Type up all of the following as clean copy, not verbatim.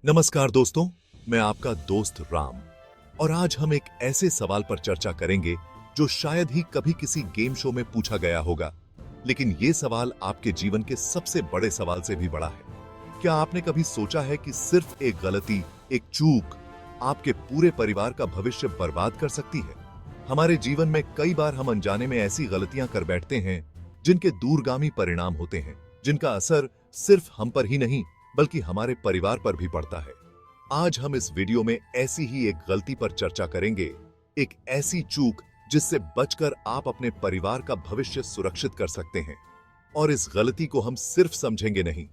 नमस्कार दोस्तों, मैं आपका दोस्त राम और आज हम एक ऐसे सवाल पर चर्चा करेंगे जो शायद ही कभी किसी गेम शो में पूछा गया होगा, लेकिन ये सवाल आपके जीवन के सबसे बड़े सवाल से भी बड़ा है। क्या आपने कभी सोचा है कि सिर्फ एक गलती, एक चूक आपके पूरे परिवार का भविष्य बर्बाद कर सकती है? हमारे जीवन में कई बार हम अनजाने में ऐसी गलतियां कर बैठते हैं जिनके दूरगामी परिणाम होते हैं, जिनका असर सिर्फ हम पर ही नहीं बल्कि हमारे परिवार पर भी पड़ता है। आज हम इस वीडियो में ऐसी ही एक गलती पर चर्चा करेंगे, एक ऐसी चूक जिससे बचकर आप अपने परिवार का भविष्य सुरक्षित कर सकते हैं। और इस गलती को हम सिर्फ समझेंगे नहीं,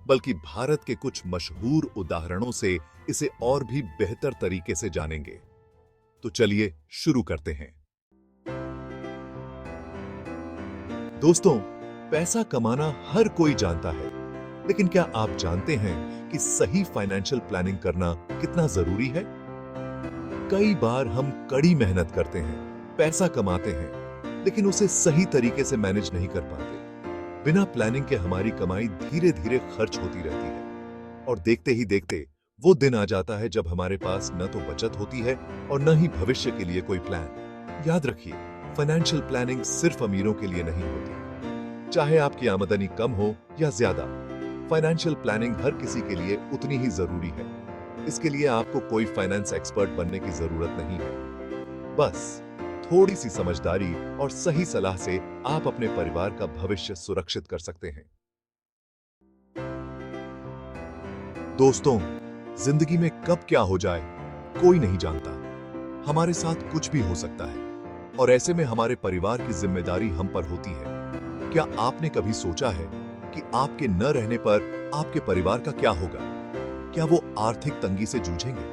बल्कि भारत के कुछ मशहूर उदाहरणों से इसे और भी बेहतर तरीके से जानेंगे। तो चलिए शुरू करते हैं। दोस्तों, पैसा कमाना हर कोई जानता है, लेकिन क्या आप जानते हैं कि सही फाइनेंशियल प्लानिंग करना कितना जरूरी है? कई बार हम कड़ी मेहनत करते हैं, पैसा कमाते हैं, लेकिन उसे सही तरीके से मैनेज नहीं कर पाते। बिना प्लानिंग के हमारी कमाई धीरे धीरे खर्च होती रहती है और देखते ही देखते वो दिन आ जाता है जब हमारे पास न तो बचत होती है और न ही भविष्य के लिए कोई प्लान। याद रखिए, फाइनेंशियल प्लानिंग सिर्फ अमीरों के लिए नहीं होती। चाहे आपकी आमदनी कम हो या ज्यादा, फाइनेंशियल प्लानिंग हर किसी के लिए उतनी ही जरूरी है। इसके लिए आपको कोई फाइनेंस एक्सपर्ट बनने की जरूरत नहीं है। बस थोड़ी सी समझदारी और सही सलाह से आप अपने परिवार का भविष्य सुरक्षित कर सकते हैं। दोस्तों, जिंदगी में कब क्या हो जाए कोई नहीं जानता। हमारे साथ कुछ भी हो सकता है और ऐसे में हमारे परिवार की जिम्मेदारी हम पर होती है। क्या आपने कभी सोचा है कि आपके न रहने पर आपके परिवार का क्या होगा? क्या वो आर्थिक तंगी से जूझेंगे?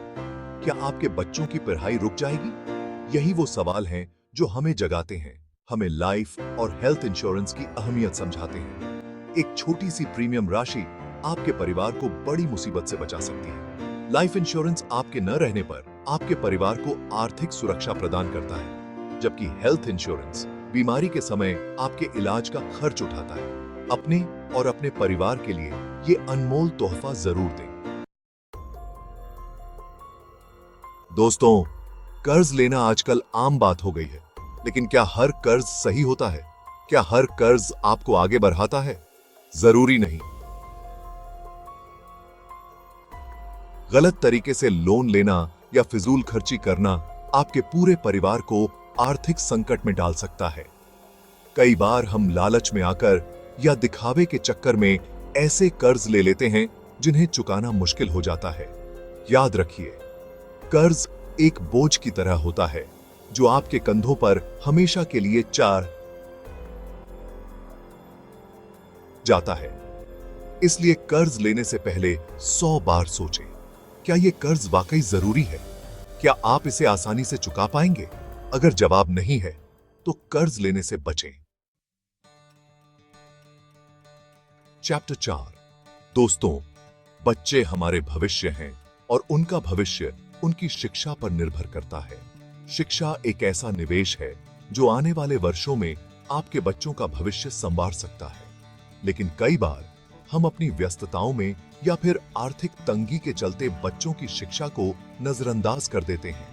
क्या आपके बच्चों की पढ़ाई रुक जाएगी? यही वो सवाल हैं जो हमें जगाते हैं, हमें लाइफ और हेल्थ इंश्योरेंस की अहमियत समझाते हैं। एक छोटी सी प्रीमियम राशि आपके परिवार को बड़ी मुसीबत से बचा सकती है। लाइफ इंश्योरेंस आपके न रहने पर आपके परिवार को आर्थिक सुरक्षा प्रदान करता है, जबकि हेल्थ इंश्योरेंस बीमारी के समय आपके इलाज का खर्च उठाता है। अपने और अपने परिवार के लिए ये अनमोल तोहफा जरूर दें। दोस्तों, कर्ज लेना आजकल आम बात हो गई है, लेकिन क्या हर कर्ज सही होता है? क्या हर कर्ज आपको आगे बढ़ाता है? जरूरी नहीं। गलत तरीके से लोन लेना या फिजूल खर्ची करना आपके पूरे परिवार को आर्थिक संकट में डाल सकता है। कई बार हम लालच में आकर या दिखावे के चक्कर में ऐसे कर्ज ले लेते हैं जिन्हें चुकाना मुश्किल हो जाता है। याद रखिए, कर्ज एक बोझ की तरह होता है जो आपके कंधों पर हमेशा के लिए चार जाता है। इसलिए कर्ज लेने से पहले 100 बार सोचें, क्या यह कर्ज वाकई जरूरी है? क्या आप इसे आसानी से चुका पाएंगे? अगर जवाब नहीं है तो कर्ज लेने से बचें। चैप्टर 4। दोस्तों, बच्चे हमारे भविष्य हैं और उनका भविष्य उनकी शिक्षा पर निर्भर करता है। शिक्षा एक ऐसा निवेश है जो आने वाले वर्षों में आपके बच्चों का भविष्य संवार सकता है। लेकिन कई बार हम अपनी व्यस्तताओं में या फिर आर्थिक तंगी के चलते बच्चों की शिक्षा को नजरअंदाज कर देते हैं।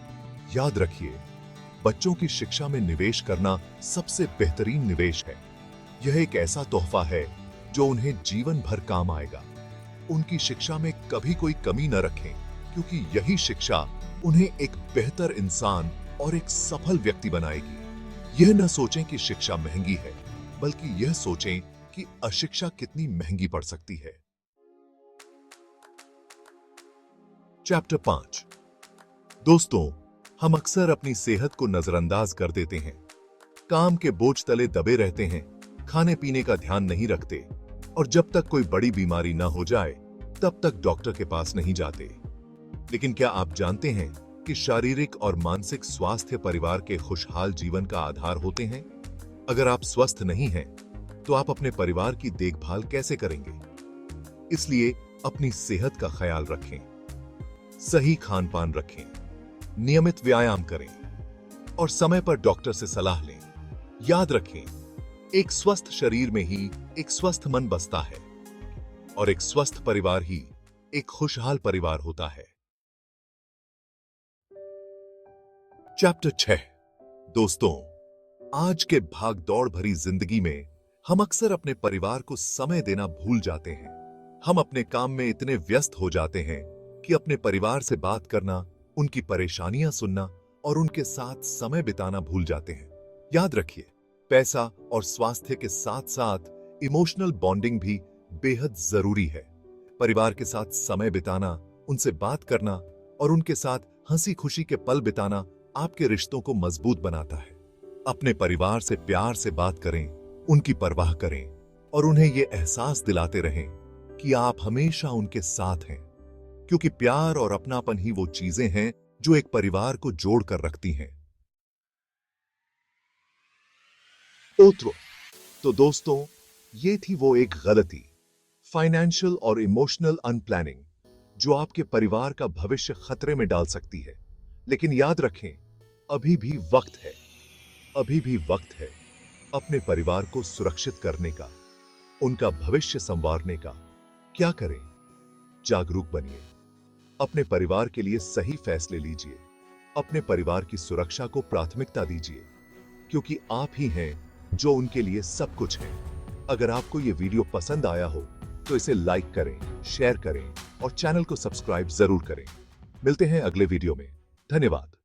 याद रखिए, बच्चों की शिक्षा में निवेश करना सबसे बेहतरीन निवेश है। यह एक ऐसा तोहफा है जो उन्हें जीवन भर काम आएगा। उनकी शिक्षा में कभी कोई कमी न रखें, क्योंकि यही शिक्षा उन्हें एक बेहतर इंसान और एक सफल व्यक्ति बनाएगी। यह न सोचें कि शिक्षा महंगी है, बल्कि यह सोचें कि अशिक्षा कितनी महंगी पड़ सकती है। चैप्टर 5। दोस्तों, हम अक्सर अपनी सेहत को नजरअंदाज कर देते हैं। काम के बोझ तले दबे रहते हैं, खाने पीने का ध्यान नहीं रखते और जब तक कोई बड़ी बीमारी ना हो जाए तब तक डॉक्टर के पास नहीं जाते। लेकिन क्या आप जानते हैं कि शारीरिक और मानसिक स्वास्थ्य परिवार के खुशहाल जीवन का आधार होते हैं? अगर आप स्वस्थ नहीं हैं, तो आप अपने परिवार की देखभाल कैसे करेंगे? इसलिए अपनी सेहत का ख्याल रखें, सही खान पान रखें, नियमित व्यायाम करें और समय पर डॉक्टर से सलाह लें। याद रखें, एक स्वस्थ शरीर में ही एक स्वस्थ मन बसता है और एक स्वस्थ परिवार ही एक खुशहाल परिवार होता है। चैप्टर 6। दोस्तों, आज के भाग दौड़ भरी जिंदगी में हम अक्सर अपने परिवार को समय देना भूल जाते हैं। हम अपने काम में इतने व्यस्त हो जाते हैं कि अपने परिवार से बात करना, उनकी परेशानियां सुनना और उनके साथ समय बिताना भूल जाते हैं। याद रखिए, पैसा और स्वास्थ्य के साथ साथ इमोशनल बॉन्डिंग भी बेहद जरूरी है। परिवार के साथ समय बिताना, उनसे बात करना और उनके साथ हंसी खुशी के पल बिताना आपके रिश्तों को मजबूत बनाता है। अपने परिवार से प्यार से बात करें, उनकी परवाह करें और उन्हें यह एहसास दिलाते रहें कि आप हमेशा उनके साथ हैं, क्योंकि प्यार और अपनापन ही वो चीजें हैं जो एक परिवार को जोड़कर रखती हैं। तो दोस्तों, ये थी वो एक गलती, फाइनेंशियल और इमोशनल अनप्लानिंग, जो आपके परिवार का भविष्य खतरे में डाल सकती है। लेकिन याद रखें, अभी भी वक्त है, अभी भी वक्त है अपने परिवार को सुरक्षित करने का, उनका भविष्य संवारने का। क्या करें? जागरूक बनिए, अपने परिवार के लिए सही फैसले लीजिए, अपने परिवार की सुरक्षा को प्राथमिकता दीजिए, क्योंकि आप ही हैं जो उनके लिए सब कुछ है। अगर आपको यह वीडियो पसंद आया हो तो इसे लाइक करें, शेयर करें और चैनल को सब्सक्राइब जरूर करें। मिलते हैं अगले वीडियो में। धन्यवाद।